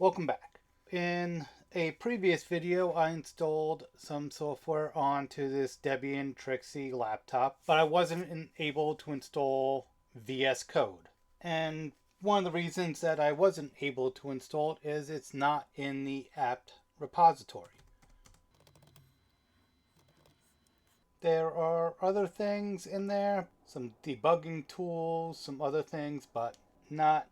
Welcome back. In a previous video, I installed some software onto this Debian Trixie laptop, but I wasn't able to install VSCode. And one of the reasons that I wasn't able to install it is it's not in the apt repository. There are other things in there, some debugging tools, some other things, but not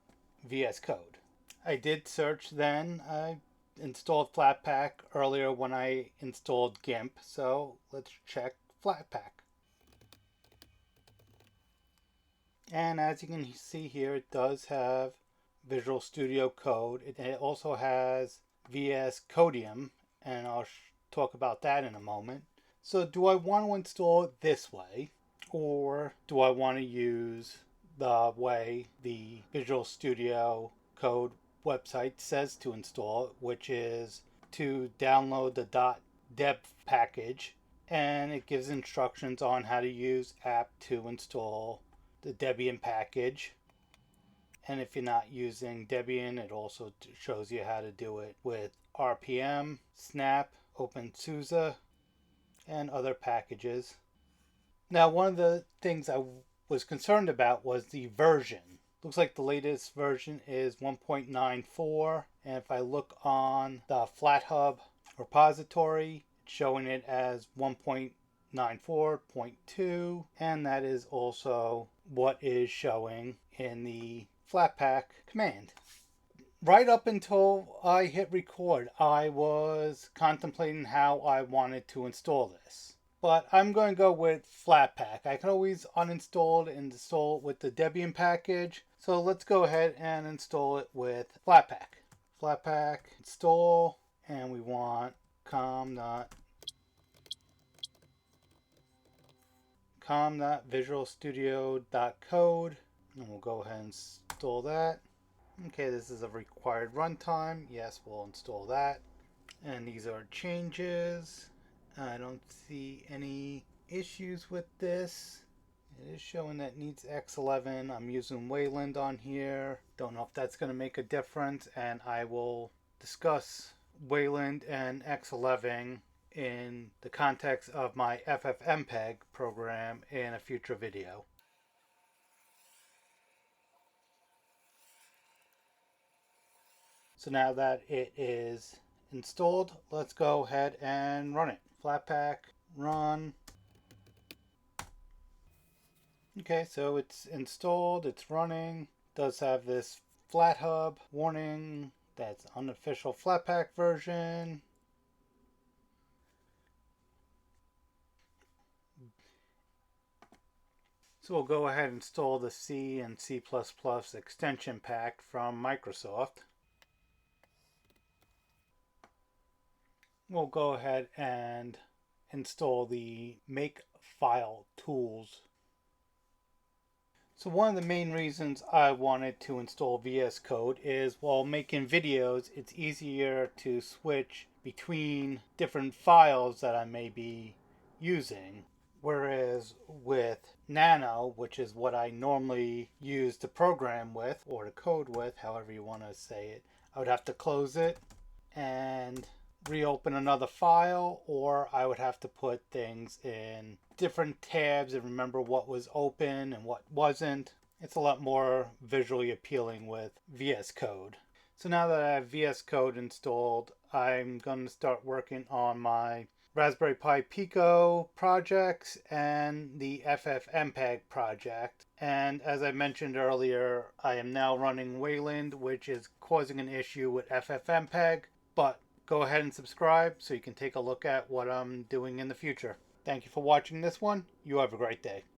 VSCode. I did search then. I installed Flatpak earlier when I installed GIMP, so let's check Flatpak. And as you can see here, it does have Visual Studio Code. It also has VSCodium, and I'll talk about that in a moment. So do I want to install it this way, or do I want to use the way the Visual Studio Code website says to install it, which is to download the .deb package, and it gives instructions on how to use apt to install the Debian package. And if you're not using Debian, it also shows you how to do it with RPM, Snap, OpenSUSE, and other packages. Now, one of the things I was concerned about was the version. Looks like the latest version is 1.94, and if I look on the FlatHub repository, it's showing it as 1.94.2, and that is also what is showing in the Flatpak command. Right up until I hit record, I was contemplating how I wanted to install this. But I'm going to go with Flatpak. I can always uninstall it and install it with the Debian package. So let's go ahead and install it with Flatpak. Flatpak install, and we want com.visualstudio.code, and we'll go ahead and install that. Okay, this is a required runtime. Yes, we'll install that. And these are changes. I don't see any issues with this. It is showing that it needs X11. I'm using Wayland on here. Don't know if that's going to make a difference, and I will discuss Wayland and X11 in the context of my FFmpeg program in a future video. So now that it is installed, let's go ahead and run it. Flatpak run. Okay, so it's installed, it's running. It does have this FlatHub warning. That's unofficial Flatpak version. So we'll go ahead and install the C and C++ extension pack from Microsoft. We'll go ahead and install the Makefile tools. So one of the main reasons I wanted to install VSCode is while making videos, it's easier to switch between different files that I may be using. Whereas with Nano, which is what I normally use to program with, or to code with, however you want to say it, I would have to close it and reopen another file, or I would have to put things in different tabs and remember what was open and what wasn't. It's a lot more visually appealing with VSCode. So now that I have VSCode installed, I'm going to start working on my Raspberry Pi Pico projects and the FFmpeg project. And as I mentioned earlier, I am now running Wayland, which is causing an issue with FFmpeg, but go ahead and subscribe so you can take a look at what I'm doing in the future. Thank you for watching this one. You have a great day.